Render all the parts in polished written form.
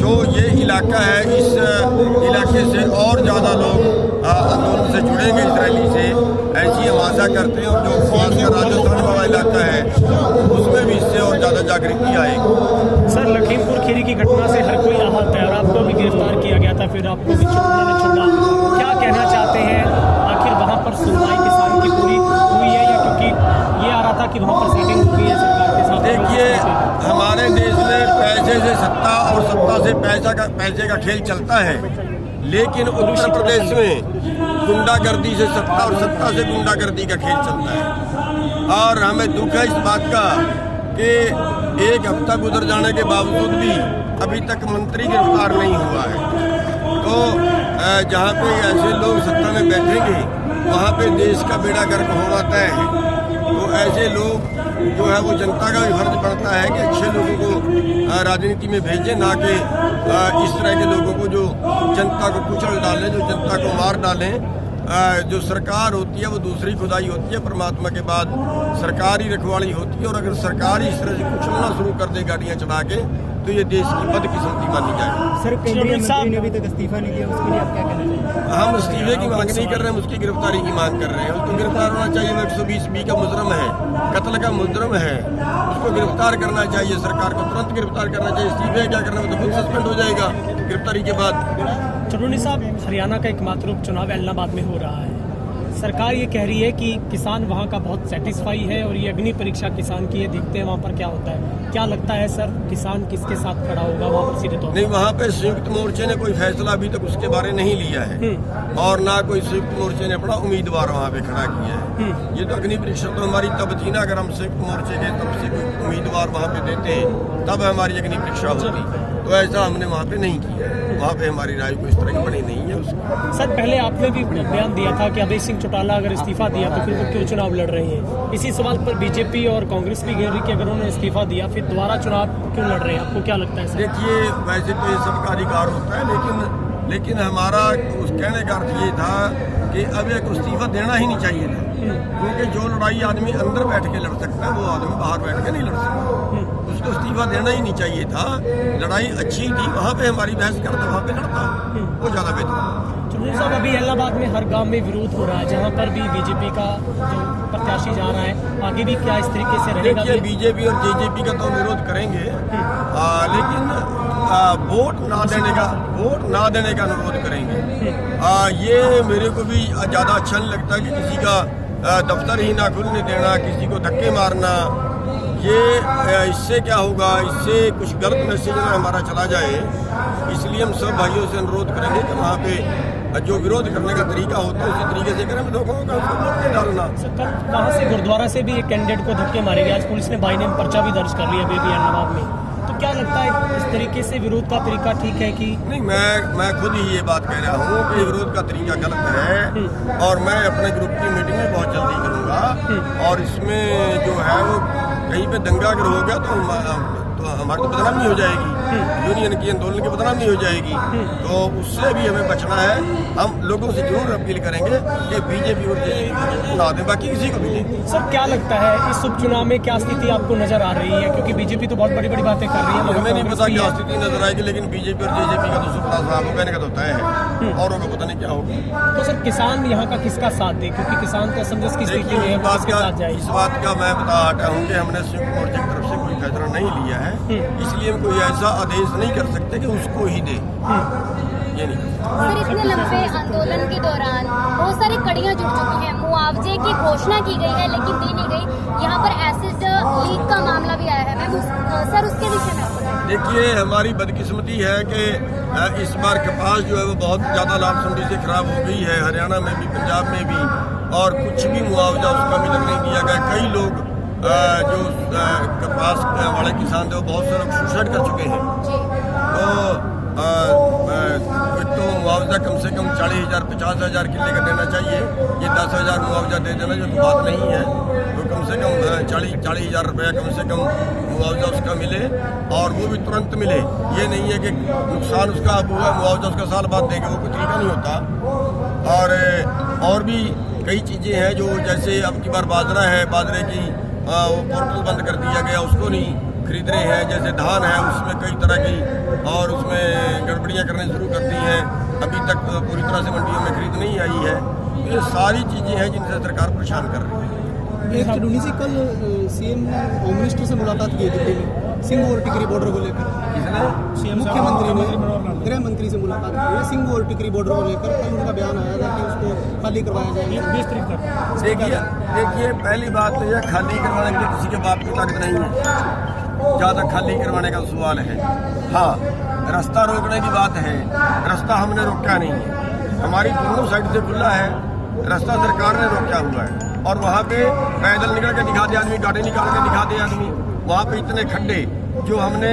जो ये इलाका है, इस इलाके से और ज़्यादा लोग आंदोलन से जुड़ेंगे इस रैली से, ऐसी हम आशा करते हैं। और जो खासकर राजस्थान वाला इलाका है उसमें भी इससे और ज़्यादा जागृति आएगी। सर, लखीमपुर खीरी की घटना से हर कोई आहत है और आपको भी गिरफ्तार किया गया था, फिर आपको भी उन्होंने छोड़ा। क्या कहना चाहते हैं, आखिर वहाँ पर सुनवाई किसान की पूरी हुई है या क्योंकि ये आ रहा था कि वहाँ पर सेटिंग हुई है सरकार के साथ? देखिए, हमारे देश में पैसे से सत्ता और सत्ता से पैसे का खेल चलता है, लेकिन उत्तर प्रदेश में गुंडागर्दी से सत्ता और सत्ता से गुंडागर्दी का खेल चलता है। और हमें दुख है इस बात का कि एक हफ्ता गुजर जाने के बावजूद भी अभी तक मंत्री गिरफ्तार नहीं हुआ है। तो जहाँ पे ऐसे लोग सत्ता में बैठेंगे वहाँ पे देश का बेड़ा गर्क होना तय है। तो ऐसे लोग जो है वो जनता का भी फर्ज पड़ता है कि अच्छे लोगों को राजनीति में भेजें, ना कि इस तरह के लोगों को जो जनता को कुचल डालें, जो जनता को मार डालें। जो सरकार होती है वो दूसरी खुदाई होती है, परमात्मा के बाद सरकारी रखवाली होती है। और अगर सरकार इस तरह से कुचलना शुरू कर दे गाड़ियाँ चढ़ा के, तो ये देश की बदकिस्मती मानी जाएगी। सर, केंद्रीय मंत्री ने अभी तक इस्तीफा नहीं दिया, उसके लिए आप क्या कहना चाहिए? हम इस्तीफे की मांग नहीं कर रहे हैं, उसकी गिरफ्तारी की मांग कर रहे हैं। उसको गिरफ्तार होना चाहिए। वो 120B का मुजरम है, कत्ल का मुजरम है, उसको गिरफ्तार करना चाहिए। सरकार को तुरंत गिरफ्तार करना चाहिए। इस्तीफे क्या करना, वो तो खुद सस्पेंड हो जाएगा गिरफ्तारी के बाद। चुनौनी साहब, हरियाणा का एकमात्र उपचुनाव इलाहाबाद में हो रहा है। सरकार ये कह रही है कि किसान वहाँ का बहुत सेटिस्फाई है और ये अग्नि परीक्षा किसान की है, देखते हैं वहाँ पर क्या होता है। क्या लगता है सर, किसान किसके साथ खड़ा होगा वहाँ पर सीधे तौर? नहीं, वहाँ पे संयुक्त मोर्चे ने कोई फैसला अभी तक उसके बारे नहीं लिया है और ना कोई संयुक्त मोर्चे ने अपना उम्मीदवार वहाँ पे खड़ा किया है। ये तो अग्नि परीक्षा तो हमारी तब थी ना, अगर हम संयुक्त मोर्चे के तब से कोई उम्मीदवार वहाँ पे देते तब हमारी अग्नि परीक्षा होती। तो ऐसा हमने वहाँ पे नहीं किया। वहाँ पे हमारी राय को इस तरह की बनी नहीं है उसकी। सर, पहले आपने भी बयान दिया था कि अभय सिंह चौटाला अगर इस्तीफा दिया तो फिर वो क्यों चुनाव लड़ रहे हैं। इसी सवाल पर बीजेपी और कांग्रेस भी कह रही कि अगर उन्होंने इस्तीफा दिया फिर दोबारा चुनाव क्यों लड़ रहे हैं, आपको क्या लगता है सर? देखिए, वैसे तो ये सबका अधिकार होता है, लेकिन हमारा उस कहने का अर्थ ये था कि अभय को इस्तीफा देना ही नहीं चाहिए था। क्योंकि जो लड़ाई आदमी अंदर बैठ के लड़ सकता है वो आदमी बाहर बैठ के नहीं लड़ सकता। उसको इस्तीफा देना ही नहीं चाहिए था। लड़ाई अच्छी थी, वहाँ पे हमारी बहस करता, वहाँ पे लड़ता, वो ज़्यादा बेहतर। चुनौनी साहब, अभी इलाहाबाद में हर गांव में विरोध हो रहा है, जहाँ पर भी बीजेपी का जो प्रत्याशी जा रहा है, आगे भी क्या इस तरीके से रहेगा? देखिए, बीजेपी और जेजेपी का तो विरोध करेंगे, लेकिन वोट ना देने का अनुरोध करेंगे। ये मेरे को भी ज़्यादा अच्छा नहीं लगता कि किसी का दफ्तर ही ना खुलने देना, किसी को धक्के मारना। ये इससे क्या होगा, इससे कुछ गलत मैसेज ना हमारा चला जाए। इसलिए हम सब भाइयों से अनुरोध करेंगे कि वहाँ पे जो विरोध करने का तरीका होता है उसी तरीके से करें। लोगों का उसको वोट नहीं डालना। कल वहाँ से गुरुद्वारा से भी एक कैंडिडेट को धक्के मारे गए। आज पुलिस ने बाई नेम पर्चा भी दर्ज कर लिया बेबी इलाहाबाद में। तो क्या लगता है, इस तरीके से विरोध का तरीका ठीक है कि नहीं? मैं खुद ही ये बात कह रहा हूँ कि विरोध का तरीका गलत है और मैं अपने ग्रुप की मीटिंग में बहुत जल्दी करूँगा। और इसमें जो है वो कहीं पे दंगा अगर हो गया तो हमारी तो बदनामी हो जाएगी, यूनियन की आंदोलन की बदनामी हो जाएगी। तो उससे भी हमें बचना है। हम लोगों से जरूर अपील करेंगे कि बीजेपी और जेजेपी ना दें, बाकी किसी को भी नहीं। सर, क्या लगता है इस उपचुनाव में क्या स्थिति आपको नजर आ रही है? क्योंकि बीजेपी तो बहुत बड़ी बड़ी बातें कर रही है। हमें नहीं पता क्या स्थिति नजर आएगी, लेकिन बीजेपी और जेजेपी का तो सुपड़ा साहब को कहने का तो तय है, औरों को पता नहीं क्या होगा। तो सर, किसान यहाँ का किसका साथ दे? क्योंकि किसान तो असमंजस की स्थिति में है, इस बात का मैं बता हटा हूँ कि हमने संयुक्त मोर्चे की तरफ से कोई फैसला नहीं लिया है, इसलिए हम कोई ऐसा आदेश नहीं कर सकते कि उसको ही दे। ये नहीं। सर, इतने लंबे आंदोलन के दौरान बहुत सारी कड़ियां जुड़ चुकी हैं। मुआवजे की घोषणा की गई है लेकिन दी नहीं गई। यहाँ पर एसिड लीक का मामला भी आया है। सर, उसके विषय में देखिए, हमारी बदकिस्मती है कि इस बार कपास जो है वो बहुत ज़्यादा लाभ समझी से खराब हो गई है, हरियाणा में भी, पंजाब में भी, और कुछ भी मुआवजा उसका मिलन नहीं दिया गया। कई लोग जो कपास वाले किसान थे वो बहुत से लोग सुसाइड कर चुके हैं। तो मुआवजा कम से कम 40,000 50,000 किले का देना चाहिए। ये 10,000 मुआवजा दे देना जो बात नहीं है। तो कम से कम 40,000 रुपया कम से कम मुआवजा उसका मिले और वो भी तुरंत मिले। ये नहीं है कि नुकसान उसका अब हुआ मुआवजा उसका साल बाद देंगे, वो कोई तरीका नहीं होता। और भी कई चीज़ें हैं जो, जैसे अब की बार बाजरा है, बाजरे की वो पोर्टल बंद कर दिया गया, उसको नहीं खरीद रहे हैं। जैसे धान है, उसमें कई तरह की और उसमें गड़बड़ियाँ करने शुरू कर दी हैं। अभी तक पूरी तरह से मंडियों में खरीद नहीं आई है। ये सारी चीज़ें हैं जिनसे सरकार परेशान कर रही है। एक चुनौती से कल सीएम ने होम मिनिस्टर से मुलाकात की दिल्ली में सिंघ और टिकरी बॉर्डर को लेकर। किसने? मुख्यमंत्री ने गृह मंत्री से मुलाकात की है सिंघ और टिकरी बॉर्डर को लेकर। कल उनका बयान आया था कि उसको खाली करवाया जाएगा 20 तारीख तक। देखिए पहली बात तो यह खाली करवाने के लिए किसी के बाप की ताकत नहीं है। ज़्यादा खाली करवाने का सवाल है। हाँ, रास्ता रोकने की बात है। रास्ता हमने रोका नहीं है, हमारी दोनों साइड से खुला है। रास्ता सरकार ने रोका हुआ है और वहाँ पे पैदल निकल के दिखा दे आदमी, गाड़ी निकाल के दिखा दे आदमी। वहाँ पे इतने खड्डे जो हमने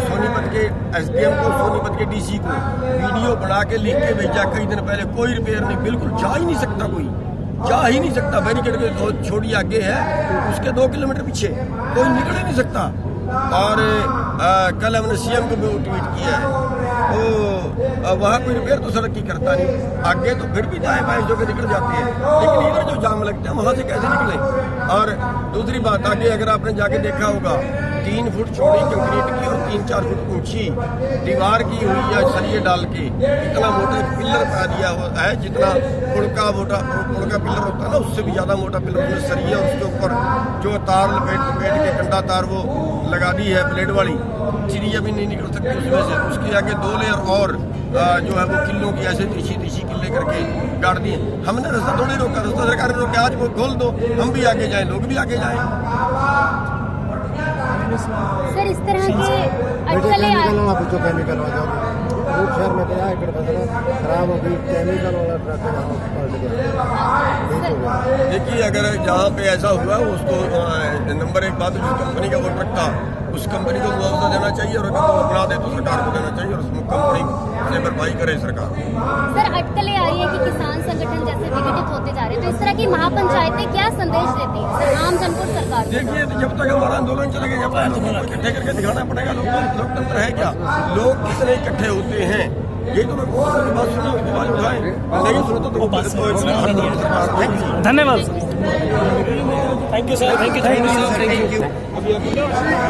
सोनीपत के एसडीएम को, सोनीपत के डीसी को वीडियो बना के लिख के भेजा कई दिन पहले। कोई रिपेयर नहीं, बिल्कुल जा ही नहीं सकता, कोई जा ही नहीं सकता। बैरिकेड के छोड़ी आगे है, उसके 2 किलोमीटर पीछे कोई निकल ही नहीं सकता। और कल हमने सीएम को भी ट्वीट किया है, तो वहाँ कोई रिपेयर तो सड़क की करता नहीं। आगे तो फिर भी दाएं बाएं जो के निकल जाती है, लेकिन इधर जो जाम लगते हैं वहाँ से कैसे निकले। और दूसरी बात, आगे अगर आपने जाके देखा होगा 3 फुट चौड़ी कंक्रीट की और 3-4 फुट ऊंची दीवार की हुई है सरिये डाल के। इतना मोटा एक पिलर पा दिया हुआ है, जितना पुड़का पिलर होता है ना, उससे भी ज़्यादा मोटा पिलर उसमें सरिया, उसके ऊपर जो तार लपेट के कंडा तार वो लगा दी है ब्लेड वाली। चिड़िया भी नहीं निकल सकती उसमें से। उसके आगे 2 लेयर और जो है वो किलों की ऐसे तीछी किले करके गाड़ दिए। हमने रास्ता थोड़ी रोका, रास्ता सरकार ने रोका। आज वो खोल दो, हम भी आगे जाएं, लोग भी आगे जाएं। सर इस तरह के अटकलें जो केमिकल हो जाओगे शहर में गया एक खराब हो गई, केमिकल वाला ट्रक देखिए, अगर जहाँ पे ऐसा हुआ उसको नंबर 1 बात, जिस कंपनी का वो ट्रक था उस कंपनी को मुआवजा देना चाहिए, और अगर वो अपना दे तो सरकार को देना चाहिए, और उस कंपनी से भरपाई करे सरकार। सर अटकलें आ रही है कि किसान संगठन जैसे विघटित होते जा रहे हैं, तो इस तरह की महापंचायतें क्या संदेश देती हैं सर आम जन को, सरकार? देखिए, जब तक हमारा आंदोलन चलेगा, जब तक लोगों को इकट्ठे करके दिखाना पड़ेगा। लोकतंत्र है क्या? लोग कितने इकट्ठे होते हैं, ये तो मैं बात सुना, आवाज उठाएं, नहीं सुनता तो धन्यवाद। Thank you sir, thank you.